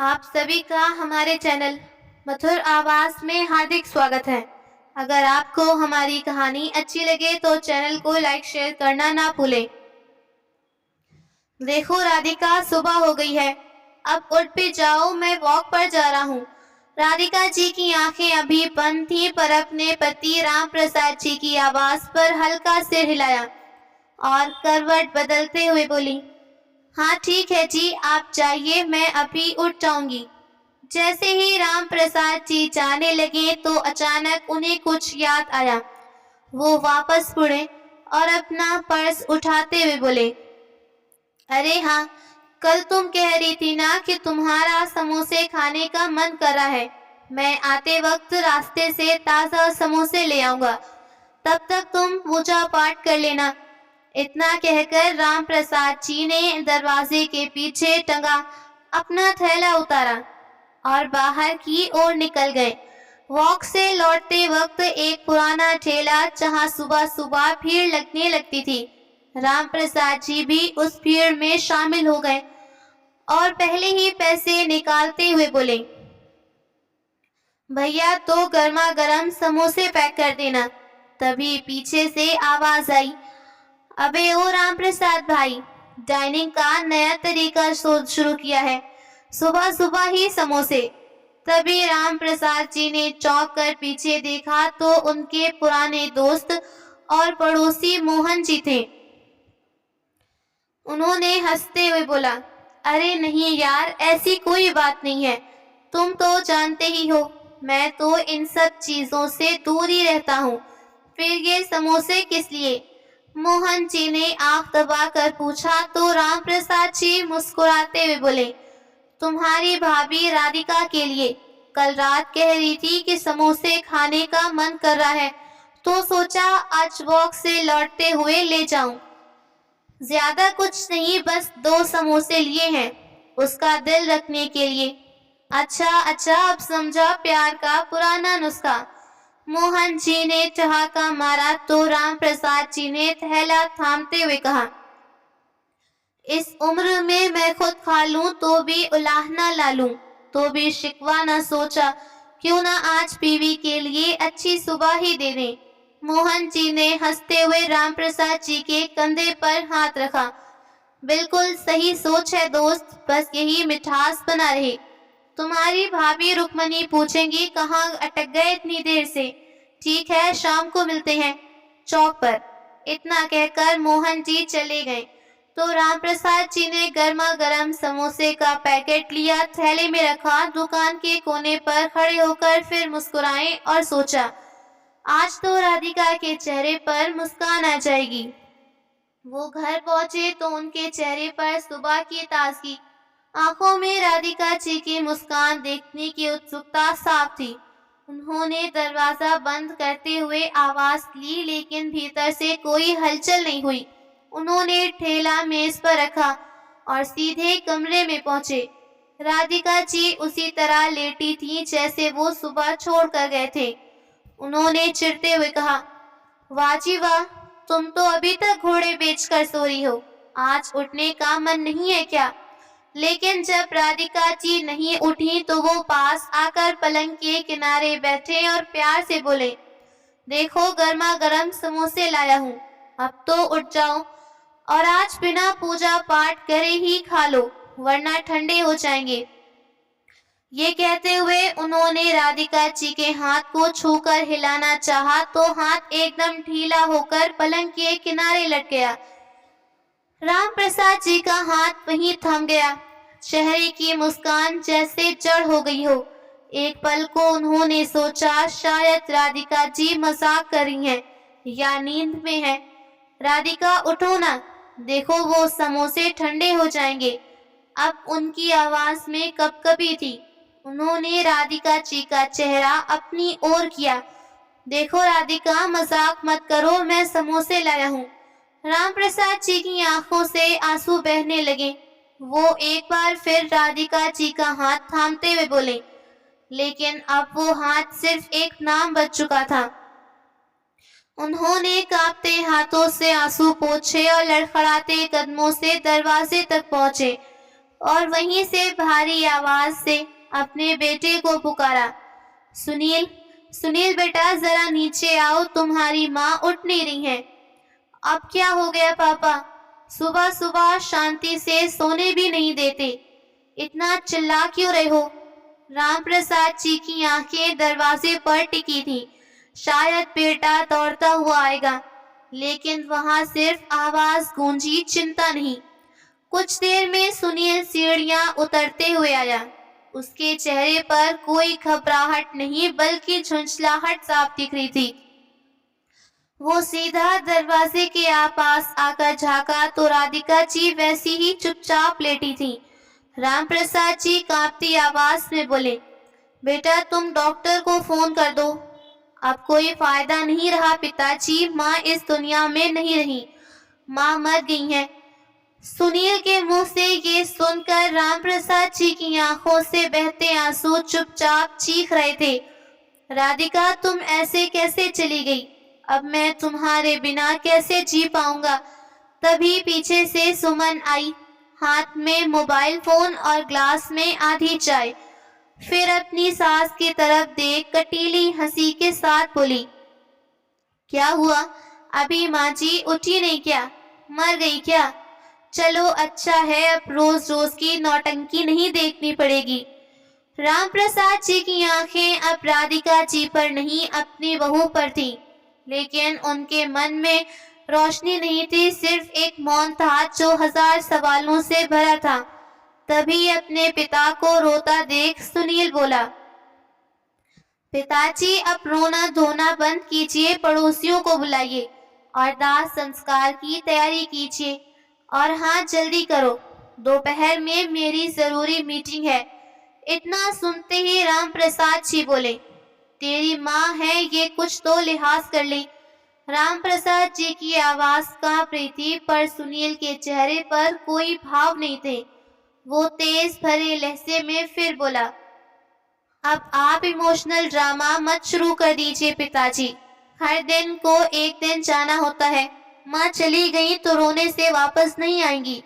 आप सभी का हमारे चैनल मधुर आवाज में हार्दिक स्वागत है। अगर आपको हमारी कहानी अच्छी लगे तो चैनल को लाइक शेयर करना ना भूलें। देखो राधिका, सुबह हो गई है। अब उठ भी जाओ, मैं वॉक पर जा रहा हूँ। राधिका जी की आंखें अभी बंद थी पर अपने पति राम प्रसाद जी की आवाज पर हल्का सिर हिलाया और करवट बदलते हुए बोली, हाँ ठीक है जी, आप जाइए, मैं अभी उठ जाऊंगी। जैसे ही राम प्रसाद जी जाने लगे तो अचानक उन्हें कुछ याद आया। वो वापस मुड़े और अपना पर्स उठाते हुए बोले, अरे हाँ, कल तुम कह रही थी ना कि तुम्हारा समोसे खाने का मन कर रहा है। मैं आते वक्त रास्ते से ताज़ा समोसे ले आऊंगा, तब तक तुम पूजा पाठ कर लेना। इतना कहकर राम प्रसाद जी ने दरवाजे के पीछे टंगा अपना थैला उतारा और बाहर की ओर निकल गए। वॉक से लौटते वक्त एक पुराना ठेला जहां सुबह सुबह भीड़ लगने लगती थी, राम प्रसाद जी भी उस भीड़ में शामिल हो गए और पहले ही पैसे निकालते हुए बोले, भैया तो गर्मा गर्म समोसे पैक कर देना। तभी पीछे से आवाज आई, अबे ओ राम प्रसाद भाई, डाइनिंग का नया तरीका शुरू किया है, सुबह सुबह ही समोसे। तभी राम प्रसाद जी ने चौंक कर पीछे देखा तो उनके पुराने दोस्त और पड़ोसी मोहन जी थे। उन्होंने हंसते हुए बोला, अरे नहीं यार, ऐसी कोई बात नहीं है। तुम तो जानते ही हो, मैं तो इन सब चीजों से दूर ही रहता हूँ। फिर ये समोसे किस लिए? मोहन जी ने आंख दबाकर पूछा तो राम प्रसाद जी मुस्कुराते हुए बोले, तुम्हारी भाभी राधिका के लिए। कल रात कह रही थी कि समोसे खाने का मन कर रहा है, तो सोचा आज वॉक से लौटते हुए ले जाऊं। ज्यादा कुछ नहीं, बस 2 समोसे लिए हैं, उसका दिल रखने के लिए। अच्छा अच्छा, अब समझा प्यार का पुराना नुस्खा। मोहन जी ने ठहाका मारा तो राम प्रसाद जी ने थैला थामते हुए कहा, इस उम्र में मैं खुद खा लूं तो भी उलाहना ला लूं तो भी शिकवा ना सोचा, क्यों ना आज बीवी के लिए अच्छी सुबह ही दे दें। मोहन जी ने हंसते हुए राम प्रसाद जी के कंधे पर हाथ रखा। बिल्कुल सही सोच है दोस्त, बस यही मिठास बना रहे। तुम्हारी भाभी रुक्मणी पूछेंगी कहाँ अटक गए इतनी देर से। ठीक है, शाम को मिलते हैं चौक पर। इतना कहकर मोहन जी चले गए तो राम प्रसाद जी ने गर्मा गर्म समोसे का पैकेट लिया, थैले में रखा, दुकान के कोने पर खड़े होकर फिर मुस्कुराए और सोचा, आज तो राधिका के चेहरे पर मुस्कान आ जाएगी। वो घर पहुंचे तो उनके चेहरे पर सुबह की ताजगी, आंखों में राधिका जी की मुस्कान देखने की उत्सुकता साफ थी। उन्होंने दरवाजा बंद करते हुए आवाज ली, लेकिन भीतर से कोई हलचल नहीं हुई। उन्होंने ठेला मेज पर रखा और सीधे कमरे में पहुंचे। राधिका जी उसी तरह लेटी थी जैसे वो सुबह छोड़ कर गए थे। उन्होंने चिढ़ते हुए कहा, वाह जी वाह, तुम तो अभी तक घोड़े बेचकर सो रही हो, आज उठने का मन नहीं है क्या? लेकिन जब राधिका जी नहीं उठी तो वो पास आकर पलंग के किनारे बैठे और प्यार से बोले, देखो गर्मा गर्म समोसे लाया हूँ, अब तो उठ जाओ और आज बिना पूजा पाठ करे ही खा लो, वरना ठंडे हो जाएंगे। ये कहते हुए उन्होंने राधिका जी के हाथ को छूकर हिलाना चाहा तो हाथ एकदम ढीला होकर पलंग के किनारे लट गया। राम प्रसाद जी का हाथ वहीं थम गया। चेहरे की मुस्कान जैसे जड़ हो गई हो। एक पल को उन्होंने सोचा शायद राधिका जी मजाक कर रही हैं या नींद में है। राधिका उठो ना, देखो वो समोसे ठंडे हो जाएंगे। अब उनकी आवाज में कपकपी थी। उन्होंने राधिका जी का चेहरा अपनी ओर किया। देखो राधिका, मजाक मत करो, मैं समोसे लाया हूँ। राम प्रसाद जी की आंखों से आंसू बहने लगे। वो एक बार फिर राधिका जी का हाथ थामते हुए बोले, लेकिन अब वो हाथ सिर्फ एक नाम बच चुका था। उन्होंने कांपते हाथों से आंसू पोंछे और लड़खड़ाते कदमों से दरवाजे तक पहुंचे। और वहीं से भारी आवाज से अपने बेटे को पुकारा, सुनील, सुनील बेटा जरा नीचे आओ, तुम्हारी माँ उठ नहीं रही है। अब क्या हो गया पापा? सुबह सुबह शांति से सोने भी नहीं देते, इतना चिल्ला क्यों रहे हो? राम प्रसाद जी की आंखें दरवाजे पर टिकी थी। शायद बेटा दौड़ता हुआ आएगा, लेकिन वहां सिर्फ आवाज गूंजी, चिंता नहीं। कुछ देर में सुनील सीढ़ियां उतरते हुए आया। उसके चेहरे पर कोई घबराहट नहीं बल्कि झुंझलाहट साफ दिख रही थी। वो सीधा दरवाजे के पास आकर झांका तो राधिका जी वैसी ही चुपचाप लेटी थी। राम प्रसाद जी कांपती आवाज में बोले, बेटा तुम डॉक्टर को फोन कर दो। अब कोई फायदा नहीं रहा पिताजी, माँ इस दुनिया में नहीं रही, माँ मर गई है। सुनील के मुंह से ये सुनकर राम प्रसाद जी की आंखों से बहते आंसू चुपचाप चीख रहे थे। राधिका तुम ऐसे कैसे चली गई? अब मैं तुम्हारे बिना कैसे जी पाऊंगा? तभी पीछे से सुमन आई, हाथ में मोबाइल फोन और ग्लास में आधी चाय। फिर अपनी सास की तरफ देख कटीली हंसी के साथ बोली, क्या हुआ? अभी माँ जी उठी नहीं क्या? मर गई क्या? चलो अच्छा है, अब रोज रोज की नौटंकी नहीं देखनी पड़ेगी। राम प्रसाद जी की आंखें अब राधिका जी पर नहीं अपनी बहू पर थी, लेकिन उनके मन में रोशनी नहीं थी, सिर्फ एक मौन था जो हजार सवालों से भरा था। तभी अपने पिता को रोता देख सुनील बोला, पिताजी अब रोना धोना बंद कीजिए, पड़ोसियों को बुलाइए और दाह संस्कार की तैयारी कीजिए, और हाँ जल्दी करो, दोपहर में मेरी जरूरी मीटिंग है। इतना सुनते ही राम प्रसाद जी बोले, तेरी माँ है, ये कुछ तो लिहाज कर ले। राम प्रसाद जी की आवाज कांप रही थी, पर सुनील के चेहरे पर कोई भाव नहीं थे। वो तेज भरे लहजे में फिर बोला, अब आप इमोशनल ड्रामा मत शुरू कर दीजिए पिताजी, हर दिन को एक दिन जाना होता है। माँ चली गई तो रोने से वापस नहीं आएंगी,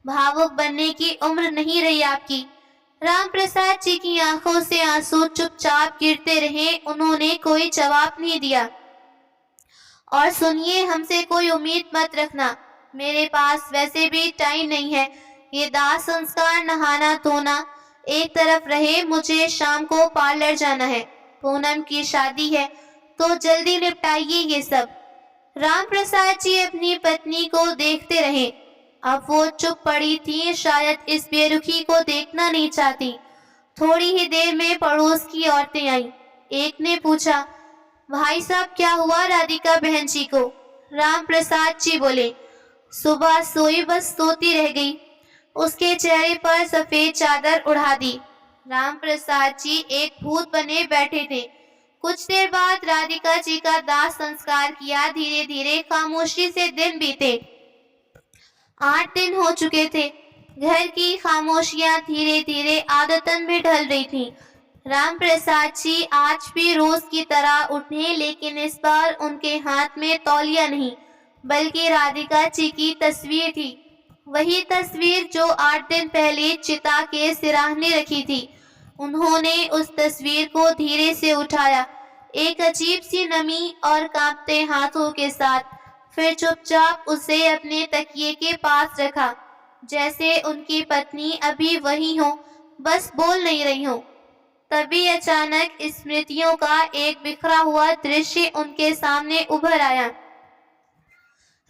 भावुक बनने की उम्र नहीं रही आपकी। राम प्रसाद जी की आंखों से आंसू चुपचाप गिरते रहे, उन्होंने कोई जवाब नहीं दिया। और सुनिए, हमसे कोई उम्मीद मत रखना, मेरे पास वैसे भी टाइम नहीं है। ये दाह संस्कार, नहाना धोना एक तरफ रहे, मुझे शाम को पार्लर जाना है, पूनम की शादी है, तो जल्दी निपटाइए ये सब। राम प्रसाद जी अपनी पत्नी को देखते रहे। अब वो चुप पड़ी थी, शायद इस बेरुखी को देखना नहीं चाहती। थोड़ी ही देर में पड़ोस की औरतें आईं। एक ने पूछा, भाई साहब क्या हुआ राधिका बहन जी को? राम प्रसाद जी बोले, सुबह सोई बस सोती रह गई, उसके चेहरे पर सफेद चादर उड़ा दी। राम प्रसाद जी एक भूत बने बैठे थे। कुछ देर बाद राधिका जी का दाह संस्कार किया। धीरे धीरे खामोशी से दिन बीते। 8 दिन हो चुके थे। घर की खामोशियां धीरे धीरे आदतन में ढल रही थी। राम प्रसाद जी आज भी रोज की तरह उठे, लेकिन इस बार उनके हाथ में तौलिया नहीं बल्कि राधिका जी की तस्वीर थी। वही तस्वीर जो 8 दिन पहले चिता के सिराहने रखी थी। उन्होंने उस तस्वीर को धीरे से उठाया, एक अजीब सी नमी और कांपते हाथों के साथ। फिर चुपचाप उसे अपने तकिए के पास रखा, जैसे उनकी पत्नी अभी वही हो, बस बोल नहीं रही हो। तभी अचानक स्मृतियों का एक बिखरा हुआ दृश्य उनके सामने उभर आया।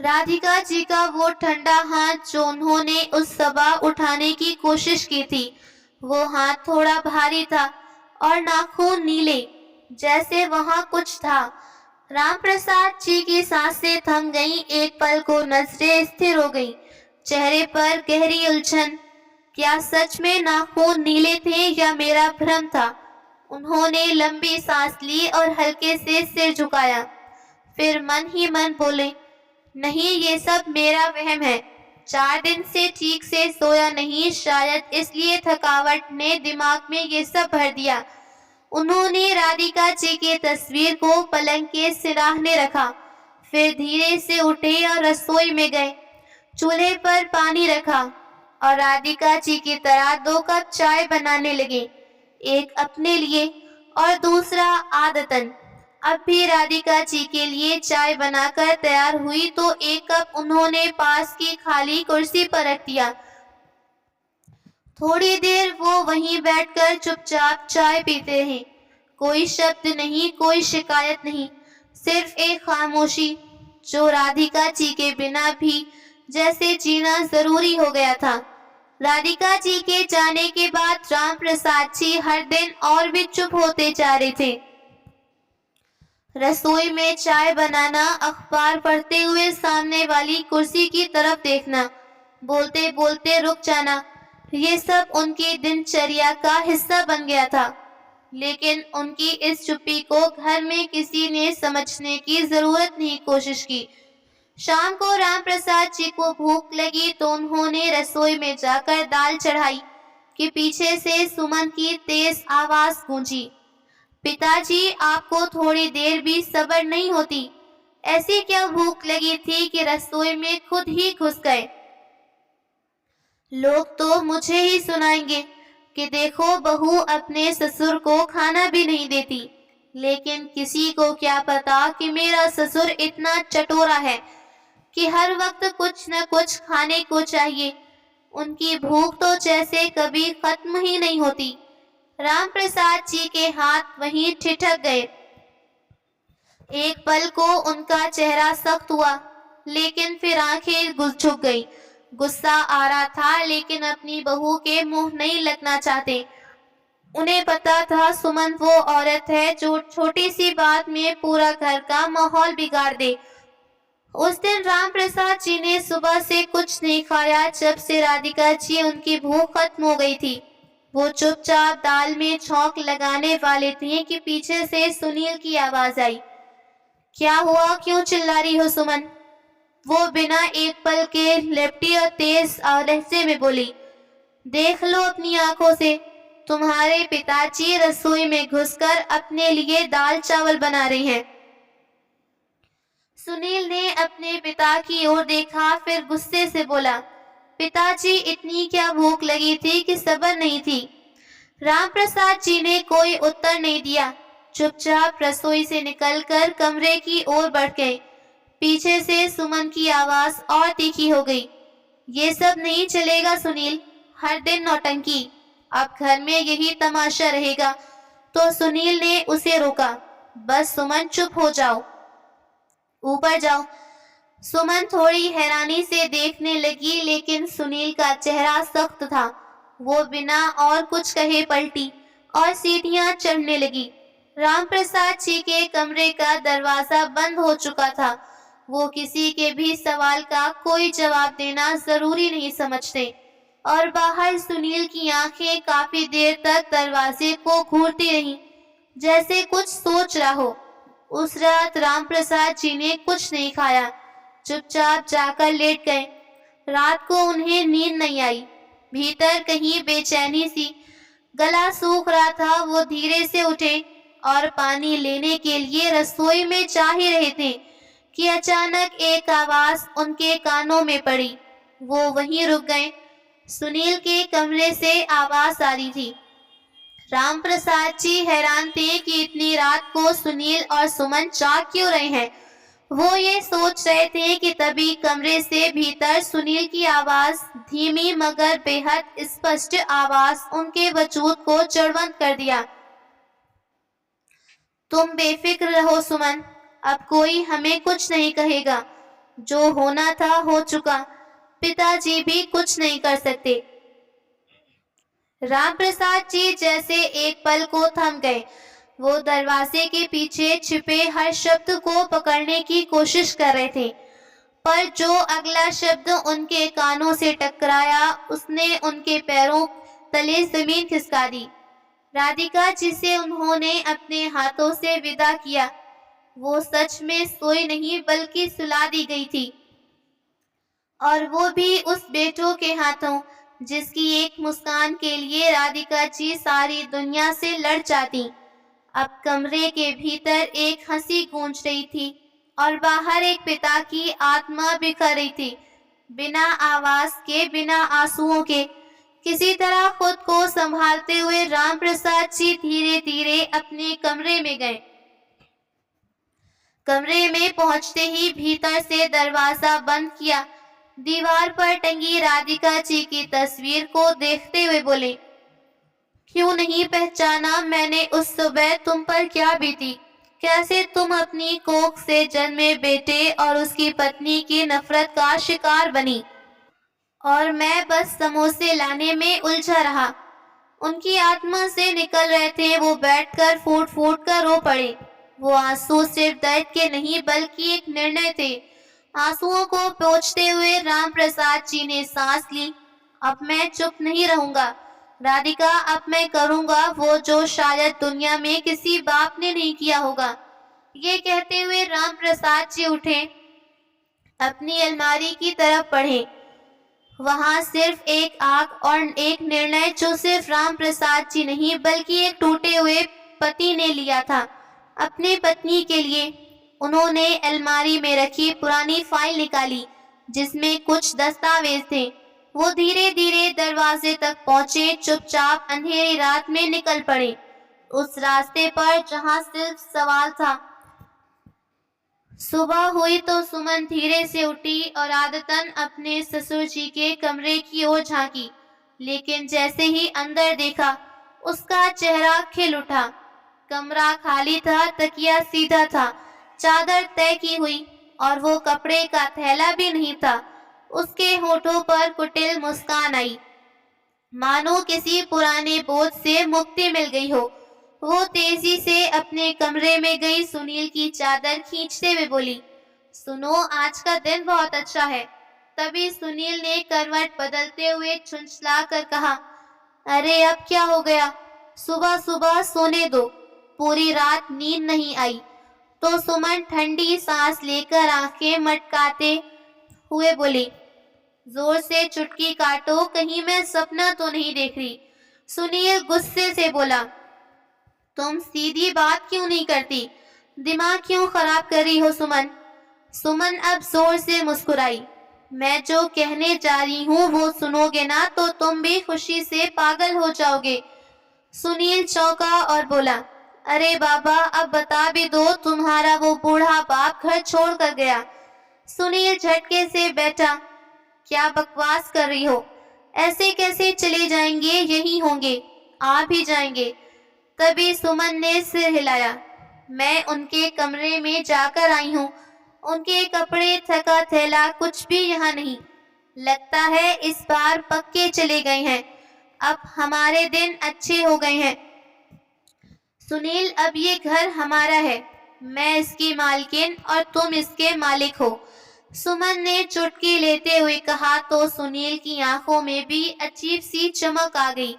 राधिका जी का वो ठंडा हाथ जो उन्होंने उस सुबह उठाने की कोशिश की थी। वो हाथ थोड़ा भारी था और नाखून नीले, जैसे वहां कुछ था। राम प्रसाद जी की सांसें थम गईं, एक पल को नजरें स्थिर हो गईं, चेहरे पर गहरी उलझन। क्या सच में नाखून नीले थे या मेरा भ्रम था? उन्होंने लंबी सांस ली और हल्के से सिर झुकाया। फिर मन ही मन बोले, नहीं, ये सब मेरा वहम है। 4 दिन से ठीक से सोया नहीं, शायद इसलिए थकावट ने दिमाग में ये सब भर दिया। उन्होंने राधिका जी की तस्वीर को पलंग के सिराहने रखा, फिर धीरे से उठे और रसोई में गए। चूल्हे पर पानी रखा, और राधिका जी की तरह 2 कप चाय बनाने लगे, एक अपने लिए और दूसरा आदतन। अब भी राधिका जी के लिए चाय बनाकर तैयार हुई तो 1 कप उन्होंने पास की खाली कुर्सी पर रख दिया। थोड़ी देर वो वहीं बैठकर चुपचाप चाय पीते रहे। कोई शब्द नहीं, कोई शिकायत नहीं, सिर्फ एक खामोशी जो राधिका जी के बिना भी जैसे जीना जरूरी हो गया था। राधिका जी के जाने के बाद राम प्रसाद जी हर दिन और भी चुप होते जा रहे थे। रसोई में चाय बनाना, अखबार पढ़ते हुए सामने वाली कुर्सी की तरफ देखना, बोलते बोलते रुक जाना, ये सब उनकी दिनचर्या का हिस्सा बन गया था। लेकिन उनकी इस चुप्पी को घर में किसी ने समझने की जरूरत नहीं कोशिश की। शाम को राम प्रसाद जी को भूख लगी तो उन्होंने रसोई में जाकर दाल चढ़ाई कि पीछे से सुमन की तेज आवाज गूंजी, पिताजी आपको थोड़ी देर भी सब्र नहीं होती? ऐसी क्या भूख लगी थी कि रसोई में खुद ही घुस गए? लोग तो मुझे ही सुनाएंगे कि देखो बहू अपने ससुर को खाना भी नहीं देती। लेकिन किसी को क्या पता कि मेरा ससुर इतना चटोरा है कि हर वक्त कुछ न कुछ खाने को चाहिए। उनकी भूख तो जैसे कभी खत्म ही नहीं होती। राम प्रसाद जी के हाथ वहीं ठिठक गए। एक पल को उनका चेहरा सख्त हुआ, लेकिन फिर आंखें झुक गई। गुस्सा आ रहा था, लेकिन अपनी बहू के मुंह नहीं लगना चाहते। उन्हें पता था सुमन वो औरत है जो छोटी सी बात में पूरा घर का माहौल बिगाड़ दे। उस दिन राम प्रसाद जी ने सुबह से कुछ नहीं खाया। जब से राधिका जी उनकी भूख खत्म हो गई थी, वो चुपचाप दाल में छौंक लगाने वाले थे कि पीछे से सुनील की आवाज आई, क्या हुआ, क्यों चिल्ला रही हो सुमन? वो बिना एक पल के लेपटी और तेज लहजे में बोली, देख लो अपनी आंखों से, तुम्हारे पिताजी रसोई में घुसकर अपने लिए दाल चावल बना रहे हैं। सुनील ने अपने पिता की ओर देखा, फिर गुस्से से बोला, पिताजी इतनी क्या भूख लगी थी कि सब्र नहीं थी? राम प्रसाद जी ने कोई उत्तर नहीं दिया, चुपचाप रसोई से निकलकर कमरे की ओर बढ़ गए। पीछे से सुमन की आवाज और तीखी हो गई, ये सब नहीं चलेगा सुनील, हर दिन नौटंकी, अब घर में यही तमाशा रहेगा। तो सुनील ने उसे रोका, बस सुमन चुप हो जाओ, ऊपर जाओ। सुमन थोड़ी हैरानी से देखने लगी, लेकिन सुनील का चेहरा सख्त था। वो बिना और कुछ कहे पलटी और सीढ़ियां चढ़ने लगी। राम प्रसाद जी के कमरे का दरवाजा बंद हो चुका था। वो किसी के भी सवाल का कोई जवाब देना जरूरी नहीं समझते और बाहर सुनील की आंखें काफी देर तक दरवाजे को घूरती रहीं, जैसे कुछ सोच रहा हो। उस रात राम प्रसाद जी ने कुछ नहीं खाया, चुपचाप जाकर लेट गए। रात को उन्हें नींद नहीं आई, भीतर कहीं बेचैनी सी, गला सूख रहा था। वो धीरे से उठे और पानी लेने के लिए रसोई में जा ही रहे थे कि अचानक एक आवाज उनके कानों में पड़ी। वो वहीं रुक गए। सुनील के कमरे से आवाज आ रही थी। राम प्रसाद जी हैरान थे कि इतनी रात को सुनील और सुमन जाग क्यों रहे हैं। वो ये सोच रहे थे कि तभी कमरे से भीतर सुनील की आवाज, धीमी मगर बेहद स्पष्ट आवाज, उनके वजूद को जड़वंत कर दिया। तुम बेफिक्र रहो सुमन, अब कोई हमें कुछ नहीं कहेगा। जो होना था हो चुका, पिताजी भी कुछ नहीं कर सकते। राम प्रसाद जी जैसे एक पल को थम गए। वो दरवाजे के पीछे छिपे हर शब्द को पकड़ने की कोशिश कर रहे थे, पर जो अगला शब्द उनके कानों से टकराया उसने उनके पैरों तले जमीन खिसका दी। राधिका जिसे उन्होंने अपने हाथों से विदा किया, वो सच में सोई नहीं बल्कि सुला दी गई थी, और वो भी उस बेटों के हाथों जिसकी एक मुस्कान के लिए राधिका जी सारी दुनिया से लड़ जाती। अब कमरे के भीतर एक हंसी गूंज रही थी और बाहर एक पिता की आत्मा बिखर रही थी। बिना आवाज के, बिना आंसुओं के। किसी तरह खुद को संभालते हुए राम प्रसाद जी धीरे धीरे अपने कमरे में गए। कमरे में पहुंचते ही भीतर से दरवाजा बंद किया। दीवार पर टंगी राधिका जी की तस्वीर को देखते हुए बोले, क्यों नहीं पहचाना मैंने उस सुबह तुम पर क्या बीती? कैसे तुम अपनी कोख से जन्मे बेटे और उसकी पत्नी की नफरत का शिकार बनी और मैं बस समोसे लाने में उलझा रहा। उनकी आत्मा से निकल रहे थे, वो बैठकर फूट फूट कर रो पड़े। वो आंसू सिर्फ दर्द के नहीं बल्कि एक निर्णय थे। आंसुओं को पोंछते हुए राम प्रसाद जी ने सांस ली। अब मैं चुप नहीं रहूंगा राधिका, अब मैं करूंगा वो जो शायद दुनिया में किसी बाप ने नहीं किया होगा। ये कहते हुए राम प्रसाद जी उठे, अपनी अलमारी की तरफ बढ़े। वहां सिर्फ एक आग और एक निर्णय जो सिर्फ राम प्रसाद जी नहीं बल्कि एक टूटे हुए पति ने लिया था अपनी पत्नी के लिए। उन्होंने अलमारी में रखी पुरानी फाइल निकाली जिसमें कुछ दस्तावेज थे। वो धीरे धीरे दरवाजे तक पहुंचे, चुपचाप अंधेरी रात में निकल पड़े उस रास्ते पर जहां सिर्फ सवाल था। सुबह हुई तो सुमन धीरे से उठी और आदतन अपने ससुर जी के कमरे की ओर झांकी, लेकिन जैसे ही अंदर देखा उसका चेहरा खिल उठा। कमरा खाली था, तकिया सीधा था, चादर तय की हुई और वो कपड़े का थैला भी नहीं था। उसके होठों पर कुटिल मुस्कान आई, मानो किसी पुराने बोझ से मुक्ति मिल गई हो। वो तेजी से अपने कमरे में गई, सुनील की चादर खींचते हुए बोली, सुनो आज का दिन बहुत अच्छा है। तभी सुनील ने करवट बदलते हुए झुंझला कर कहा, अरे अब क्या हो गया? सुबह सुबह सोने दो, पूरी रात नींद नहीं आई। तो सुमन ठंडी सांस लेकर आंखें मटकाते हुए बोली, जोर से चुटकी काटो, कहीं मैं सपना तो नहीं देख रही। सुनील गुस्से से बोला, तुम सीधी बात क्यों नहीं करती? दिमाग क्यों खराब कर रही हो सुमन? सुमन अब जोर से मुस्कुराई, मैं जो कहने जा रही हूँ वो सुनोगे ना तो तुम भी खुशी से पागल हो जाओगे। सुनील चौंका और बोला, अरे बाबा अब बता भी दो, तुम्हारा वो बूढ़ा बाप घर छोड़ कर गया। सुनील झटके से बैठा, क्या बकवास कर रही हो? ऐसे कैसे चले जाएंगे? यही होंगे, आ भी जाएंगे। तभी सुमन ने सिर हिलाया, मैं उनके कमरे में जाकर आई हूँ। उनके कपड़े, थका थैला कुछ भी यहाँ नहीं। लगता है इस बार पक्के चले गए हैं। अब हमारे दिन अच्छे हो गए हैं। सुनील अब ये घर हमारा है, मैं इसकी मालकिन और तुम इसके मालिक हो। सुमन ने चुटकी लेते हुए कहा तो सुनील की आंखों में भी अजीब सी चमक आ गई,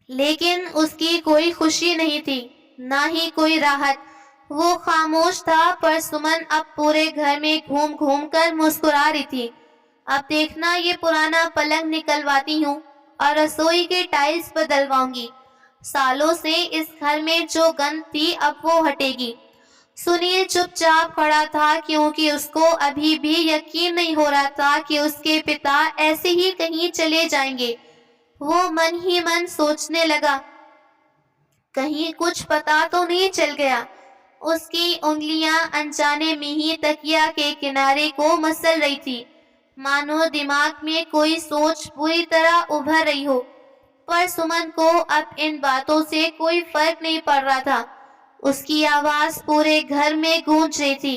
लेकिन उसकी कोई खुशी नहीं थी, ना ही कोई राहत। वो खामोश था, पर सुमन अब पूरे घर में घूम घूम कर मुस्कुरा रही थी। अब देखना, ये पुराना पलंग निकलवाती हूँ और रसोई के टाइल्स बदलवाऊंगी। सालों से इस घर में जो गंध थी अब वो हटेगी। सुनील चुपचाप खड़ा था क्योंकि उसको अभी भी यकीन नहीं हो रहा था कि उसके पिता ऐसे ही कहीं चले जाएंगे। वो मन ही मन सोचने लगा, कहीं कुछ पता तो नहीं चल गया। उसकी उंगलियां अनजाने में ही तकिया के किनारे को मसल रही थी, मानो दिमाग में कोई सोच पूरी तरह उभर रही हो। पर सुमन को अब इन बातों से कोई फर्क नहीं पड़ रहा था। उसकी आवाज पूरे घर में गूंज रही थी।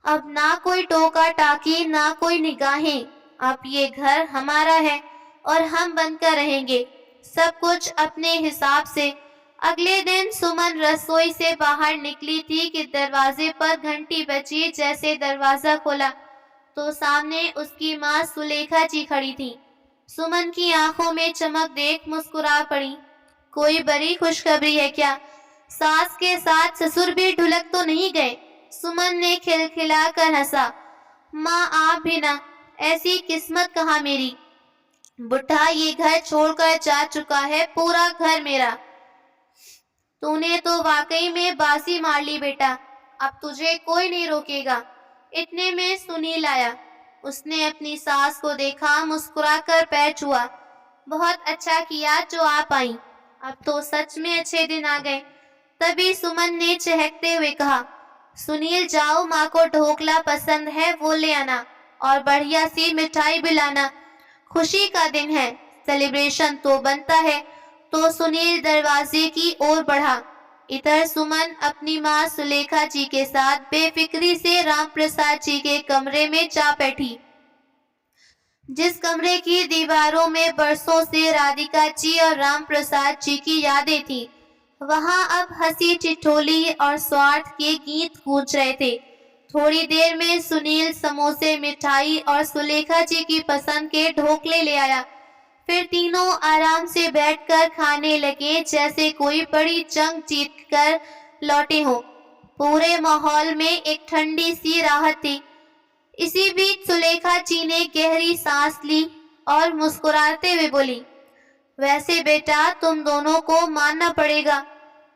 अब ना कोई टोका टाकी, ना कोई निगाहें। अब ये घर हमारा है और हम बनकर रहेंगे, सब कुछ अपने हिसाब से। अगले दिन सुमन रसोई से बाहर निकली थी कि दरवाजे पर घंटी बजी। जैसे दरवाजा खोला तो सामने उसकी माँ सुलेखा जी खड़ी थी। सुमन की आंखों में चमक देख मुस्कुरा पड़ी, कोई बड़ी खुशखबरी है क्या? सास के साथ ससुर भी ढुलक तो नहीं गए? सुमन ने खिलखिलाकर हंसा, माँ आप भी ना, ऐसी किस्मत कहाँ मेरी। बुढ़ा ये घर छोड़कर जा चुका है, पूरा घर मेरा। तूने तो वाकई में बाजी मार ली बेटा, अब तुझे कोई नहीं रोकेगा। इतने में सुनील आया। उसने अपनी सास को देखा, मुस्कुराकर पैर छुआ। बहुत अच्छा किया जो आप आई, अब तो सच में अच्छे दिन आ गए। तभी सुमन ने चहकते हुए कहा, सुनील जाओ, माँ को ढोकला पसंद है वो ले आना और बढ़िया सी मिठाई भी लाना। खुशी का दिन है, सेलिब्रेशन तो बनता है। तो सुनील दरवाजे की ओर बढ़ा। इधर सुमन अपनी माँ सुलेखा जी के साथ बेफिक्री से राम प्रसाद जी के कमरे में जा बैठी। जिस कमरे की दीवारों में बरसों से राधिका जी और राम प्रसाद जी की यादें थी, वहां अब हंसी ठिठोली और स्वार्थ के गीत गूंज रहे थे। थोड़ी देर में सुनील समोसे, मिठाई और सुलेखा जी की पसंद के ढोकले ले आया। फिर तीनों आराम से बैठकर खाने लगे जैसे कोई बड़ी जंग जीत कर लौटे हों। पूरे माहौल में एक ठंडी सी राहत थी। इसी बीच सुलेखा जी ने गहरी सांस ली और मुस्कुराते हुए बोली, वैसे बेटा तुम दोनों को मानना पड़ेगा,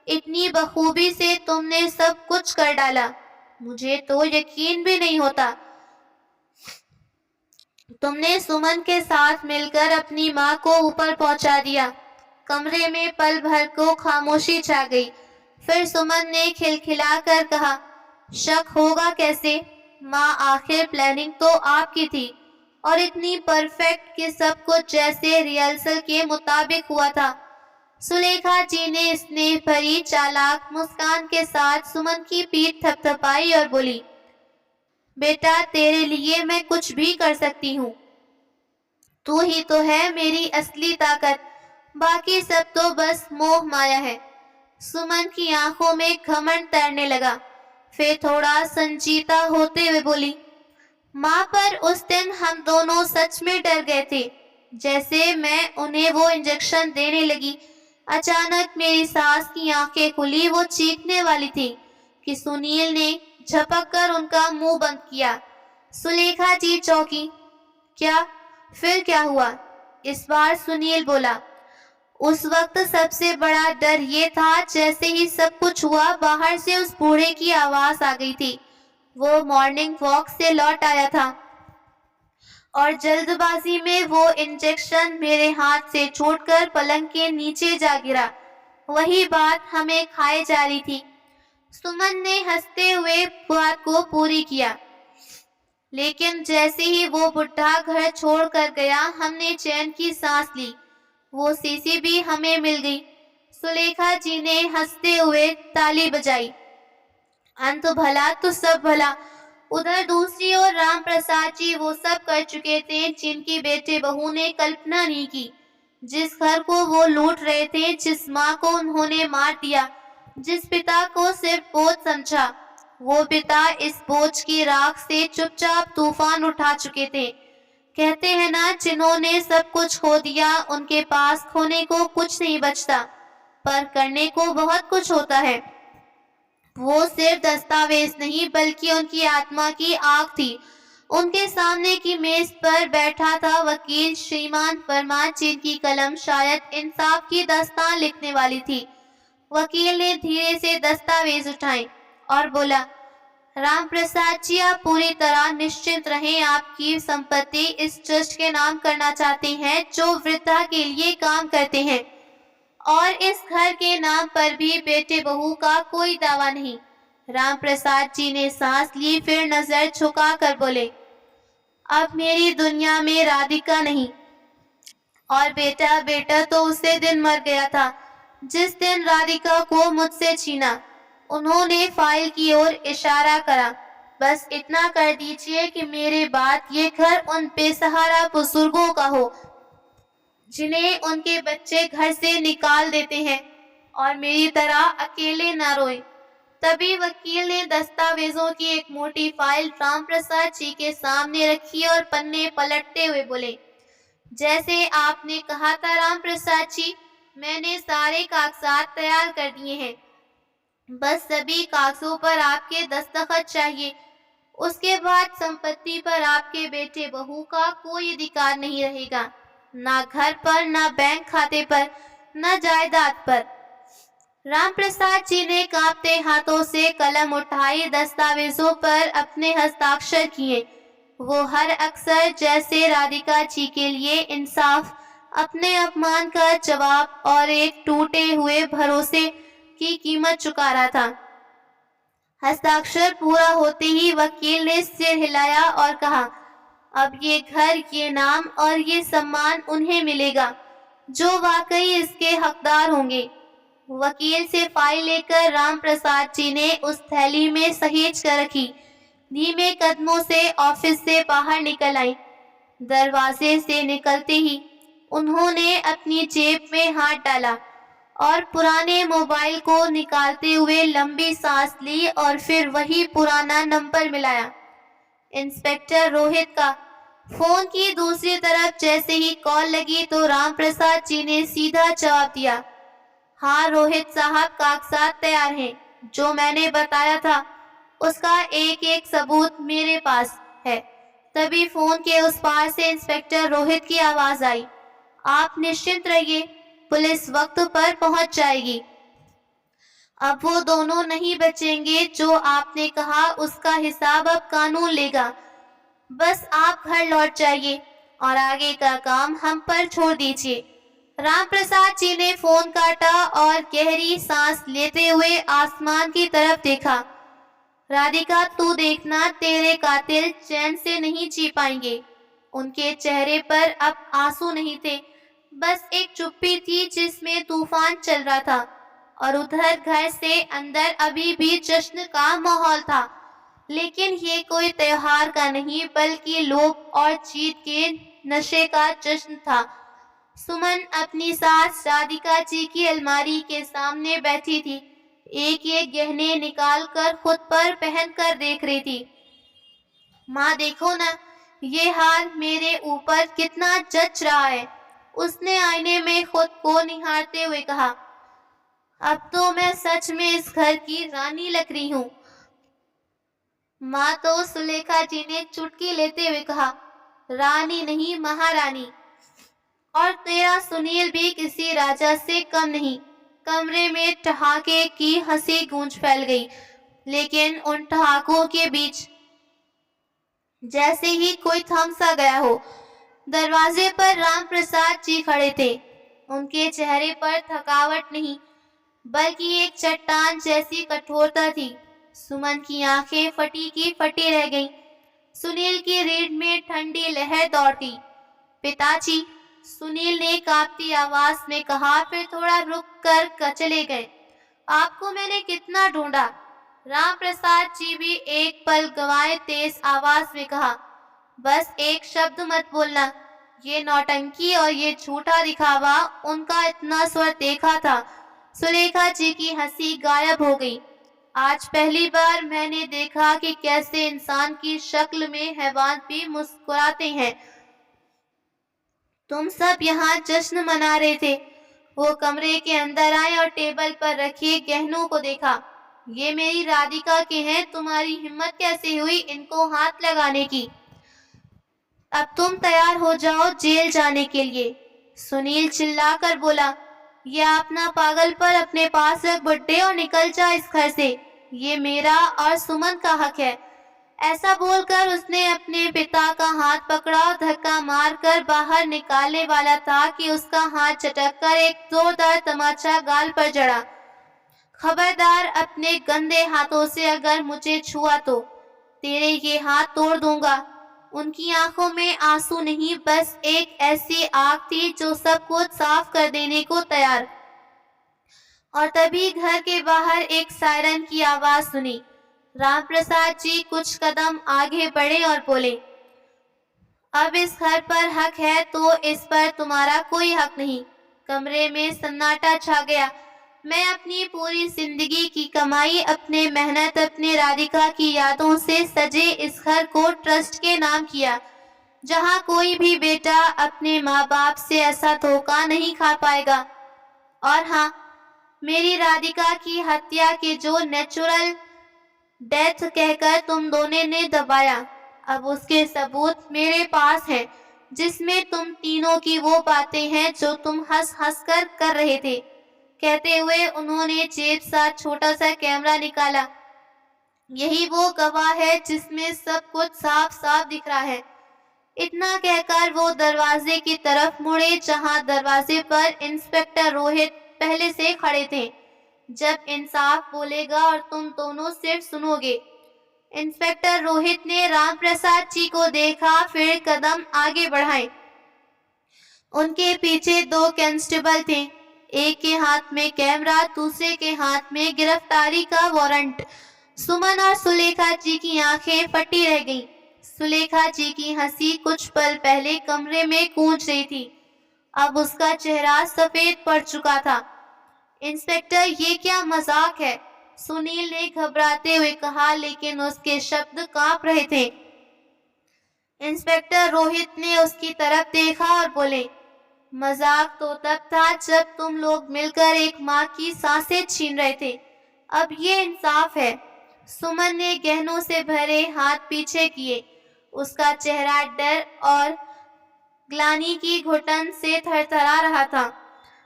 इतनी बखूबी से तुमने सब कुछ कर डाला, मुझे तो यकीन भी नहीं होता। तुमने सुमन के साथ मिलकर अपनी माँ को ऊपर पहुंचा दिया। कमरे में पल भर को खामोशी छा गई। फिर सुमन ने खिलखिलाकर कहा, शक होगा कैसे माँ, आखिर प्लानिंग तो आपकी थी और इतनी परफेक्ट कि सब कुछ जैसे रिहर्सल के मुताबिक हुआ था। सुलेखा जी ने स्नेह भरी चालाक मुस्कान के साथ सुमन की पीठ थपथपाई और बोली, बेटा तेरे लिए मैं कुछ भी कर सकती हूँ, तू ही तो है मेरी असली ताकत, बाकी सब तो बस मोह माया है। सुमन की आंखों में घमंड तैरने लगा। फिर थोड़ा संजीदा होते हुए बोली, माँ पर उस दिन हम दोनों सच में डर गए थे। जैसे मैं उन्हें वो इंजेक्शन देने लगी, अचानक मेरी सास की आंखें खुली। वो चीखने वाली थी कि सुनील ने झपक कर उनका मुंह बंद किया। सुलेखा जी चौंकी। क्या? फिर क्या हुआ? इस बार सुनील बोला। उस वक्त सबसे बड़ा डर ये था, जैसे ही सब कुछ हुआ बाहर से उस बूढ़े की आवाज आ गई थी। वो मॉर्निंग वॉक से लौट आया था और जल्दबाजी में वो इंजेक्शन मेरे हाथ से छूटकर पलंग के नीचे जा गिरा। वही बात हमें खाए जा रही थी। सुमन ने हंसते हुए बात को पूरी किया। लेकिन जैसे ही वो बुढ़ा घर छोड़कर गया, हमने चैन की सांस ली। वो सीसी भी हमें मिल गई। सुलेखा जी ने हंसते हुए ताली बजाई। अंत भला तो सब भला। उधर दूसरी ओर राम प्रसाद जी वो सब कर चुके थे जिनकी बेटे बहू ने कल्पना नहीं की। जिस घर को वो लूट रहे थे, जिस माँ को उन्होंने मार दिया, जिस पिता को सिर्फ बोझ समझा, वो पिता इस बोझ की राख से चुपचाप तूफान उठा चुके थे। कहते हैं ना, जिन्होंने सब कुछ खो दिया उनके पास खोने को कुछ नहीं बचता, पर करने को बहुत कुछ होता है। वो सिर्फ दस्तावेज नहीं बल्कि उनकी आत्मा की आग थी। उनके सामने की मेज पर बैठा था वकील श्रीमान वर्मा, जिनकी कलम शायद इंसाफ की दास्तान लिखने वाली थी। वकील ने धीरे से दस्तावेज उठाए और बोला, राम प्रसाद जी, आप पूरी तरह निश्चिंत रहें। आपकी संपत्ति इस ट्रस्ट के नाम करना चाहते हैं जो वृद्धा के लिए काम करते हैं, और इस घर के नाम पर भी बेटे बहू का कोई दावा नहीं। राम प्रसाद जी ने सांस ली, फिर नजर झुका कर बोले, अब मेरी दुनिया में राधिका नहीं, और बेटा तो उसी दिन मर गया था जिस दिन राधिका को मुझसे छीना। उन्होंने फाइल की ओर इशारा करा। बस इतना कर दीजिए कि मेरे बाद ये घर उन बेसहारा बुजुर्गों का हो जिन्हें उनके बच्चे घर से निकाल देते हैं, और मेरी तरह अकेले ना रोए। तभी वकील ने दस्तावेजों की एक मोटी फाइल राम प्रसाद जी के सामने रखी और पन्ने पलटते हुए बोले, जैसे आपने कहा था राम प्रसाद जी, मैंने सारे कागजात तैयार कर दिए हैं। बस सभी कागजों पर आपके दस्तखत चाहिए। उसके बाद संपत्ति पर आपके बेटे बहू का कोई अधिकार नहीं रहेगा, ना घर पर, ना बैंक खाते पर, ना जायदाद पर। रामप्रसाद जी ने कांपते हाथों से कलम उठाई, दस्तावेजों पर अपने हस्ताक्षर किए। वो हर अक्सर जैसे राधिका जी के लिए इंसाफ, अपने अपमान का जवाब और एक टूटे हुए भरोसे की कीमत चुका रहा था। हस्ताक्षर पूरा होते ही वकील ने सिर हिलाया और कहा, अब ये घर, ये नाम और ये सम्मान उन्हें मिलेगा जो वाकई इसके हकदार होंगे। वकील से फाइल लेकर रामप्रसाद जी ने उस थैली में सहेज कर रखी। धीमे कदमों से ऑफिस से बाहर निकल आई। दरवाजे से निकलते ही उन्होंने अपनी जेब में हाथ डाला और पुराने मोबाइल को निकालते हुए लंबी सांस ली और फिर वही पुराना नंबर मिलाया, इंस्पेक्टर रोहित का। फोन की दूसरी तरफ जैसे ही कॉल लगी तो रामप्रसाद जी ने सीधा जवाब दिया, हाँ रोहित साहब, कागजात तैयार हैं। जो मैंने बताया था उसका एक एक सबूत मेरे पास है। तभी फोन के उस पार से इंस्पेक्टर रोहित की आवाज आई, आप निश्चिंत रहिए, पुलिस वक्त पर पहुंच जाएगी। अब वो दोनों नहीं बचेंगे। जो आपने कहा उसका हिसाब अब कानून लेगा। बस आप घर लौट जाइए और आगे का काम हम पर छोड़ दीजिए। रामप्रसाद जी ने फोन काटा और गहरी सांस लेते हुए आसमान की तरफ देखा। राधिका, तू देखना, तेरे कातिल चैन से नहीं जी पाएंगे। उनके चेहरे पर अब आंसू नहीं थे, बस एक चुप्पी थी जिसमें तूफान चल रहा था। और उधर घर से अंदर अभी भी जश्न का माहौल था, लेकिन ये कोई त्योहार का नहीं बल्कि लोभ और जीत के नशे का जश्न था। सुमन अपनी सास राधिका जी की अलमारी के सामने बैठी थी, एक एक गहने निकाल कर खुद पर पहन कर देख रही थी। माँ देखो ना, ये हार मेरे ऊपर कितना जच रहा है, उसने आईने में खुद को निहारते हुए कहा। अब तो मैं सच में इस घर की रानी लग रही हूँ। माँ, तो सुलेखा जी ने चुटकी लेते हुए कहा, रानी नहीं, महारानी। और तेरा सुनील भी किसी राजा से कम नहीं। कमरे में ठहाके की हंसी गूंज फैल गई, लेकिन उन ठहाकों के बीच जैसे ही कोई थम सा गया हो। दरवाजे पर रामप्रसाद जी खड़े थे। उनके चेहरे पर थकावट नहीं बल्कि एक चट्टान जैसी कठोरता थी। सुमन की आंखें फटी की फटी रह गईं। सुनील की रीढ़ में ठंडी लहर दौड़ती। पिताजी, सुनील ने कांपती आवाज में कहा, फिर थोड़ा रुक कर चले गए। आपको मैंने कितना ढूंढा। रामप्रसाद जी भी एक पल गवाए तेज आवाज में कहा, बस एक शब्द मत बोलना। ये नौटंकी और ये झूठा दिखावा, उनका इतना स्वर देखा था। सुलेखा जी की हंसी गायब हो गई। आज पहली बार मैंने देखा कि कैसे इंसान की शक्ल में हैवान भी मुस्कुराते हैं। तुम सब यहाँ जश्न मना रहे थे। वो कमरे के अंदर आए और टेबल पर रखे गहनों को देखा। ये मेरी राधिका के हैं, तुम्हारी हिम्मत कैसे हुई इनको हाथ लगाने की? अब तुम तैयार हो जाओ जेल जाने के लिए। सुनील चिल्लाकर बोला, ये अपना पागलपन अपने पास रख बुड्ढे और निकल जा इस घर से। ये मेरा और सुमन का हक है। ऐसा बोलकर उसने अपने पिता का हाथ पकड़ा और धक्का मारकर बाहर निकालने वाला था कि उसका हाथ झटककर एक जोरदार तमाचा गाल पर जड़ा। खबरदार, अपने गंदे हाथों से अगर मुझे छुआ तो तेरे ये हाथ तोड़ दूंगा। उनकी आंखों में आंसू नहीं, बस एक ऐसी आग थी जो सब कुछ साफ कर देने को तैयार। और तभी घर के बाहर एक सायरन की आवाज सुनी। रामप्रसाद जी कुछ कदम आगे बढ़े और बोले, अब इस घर पर हक है तो इस पर तुम्हारा कोई हक नहीं। कमरे में सन्नाटा छा गया। मैं अपनी पूरी जिंदगी की कमाई, अपने मेहनत, अपने राधिका की यादों से सजे इस घर को ट्रस्ट के नाम किया, जहाँ कोई भी बेटा अपने माँ बाप से ऐसा धोखा नहीं खा पाएगा। और हाँ, मेरी राधिका की हत्या के जो नेचुरल डेथ कहकर तुम दोनों ने दबाया, अब उसके सबूत मेरे पास हैं, जिसमें तुम तीनों की वो बातें हैं जो तुम हंस हंस कर रहे थे। कहते हुए उन्होंने जेब से छोटा सा कैमरा निकाला। यही वो गवाह है जिसमें सब कुछ साफ साफ दिख रहा है। इतना कहकर वो दरवाजे की तरफ मुड़े जहां दरवाजे पर इंस्पेक्टर रोहित पहले से खड़े थे। जब इंसाफ बोलेगा और तुम दोनों सिर्फ सुनोगे। इंस्पेक्टर रोहित ने राम प्रसाद जी को देखा, फिर कदम आगे बढ़ाए। उनके पीछे 2 कांस्टेबल थे। एक के हाथ में कैमरा, दूसरे के हाथ में गिरफ्तारी का वारंट। सुमन और सुलेखा जी की आंखें फटी रह गईं। सुलेखा जी की हंसी कुछ पल पहले कमरे में गूंज रही थी, अब उसका चेहरा सफेद पड़ चुका था। इंस्पेक्टर, ये क्या मजाक है? सुनील ने घबराते हुए कहा, लेकिन उसके शब्द कांप रहे थे। इंस्पेक्टर रोहित ने उसकी तरफ देखा और बोले, मजाक तो तब था जब तुम लोग मिलकर एक माँ की सांसें छीन रहे थे। अब ये इंसाफ है। सुमन ने गहनों से भरे हाथ पीछे किए। उसका चेहरा डर और ग्लानि की घुटन से थरथरा रहा था।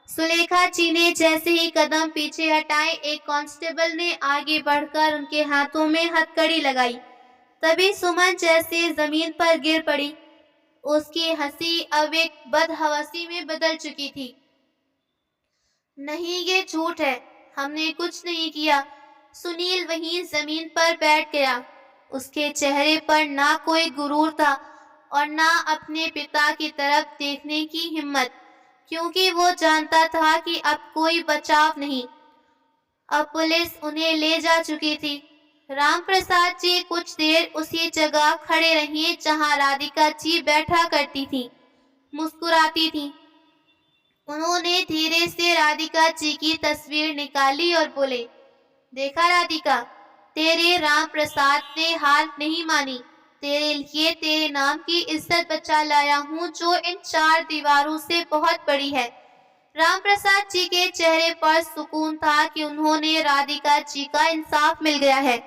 सुलेखा जी ने जैसे ही कदम पीछे हटाए, एक कांस्टेबल ने आगे बढ़कर उनके हाथों में हथकड़ी लगाई। तभी सुमन जैसे जमीन पर गिर पड़ी। उसकी हंसी अब एक बदहवासी में बदल चुकी थी। नहीं, ये झूठ है, हमने कुछ नहीं किया। सुनील वहीं जमीन पर बैठ गया। उसके चेहरे पर ना कोई गुरूर था और ना अपने पिता की तरफ देखने की हिम्मत, क्योंकि वो जानता था कि अब कोई बचाव नहीं। अब पुलिस उन्हें ले जा चुकी थी। राम प्रसाद जी कुछ देर उसी जगह खड़े रहे जहां राधिका जी बैठा करती थी, मुस्कुराती थी। उन्होंने धीरे से राधिका जी की तस्वीर निकाली और बोले, देखा राधिका, तेरे राम प्रसाद ने हार नहीं मानी। तेरे लिए तेरे नाम की इज्जत बचा लाया हूँ, जो इन 4 दीवारों से बहुत बड़ी है। राम प्रसाद जी के चेहरे पर सुकून था कि उन्होंने राधिका जी का इंसाफ मिल गया है।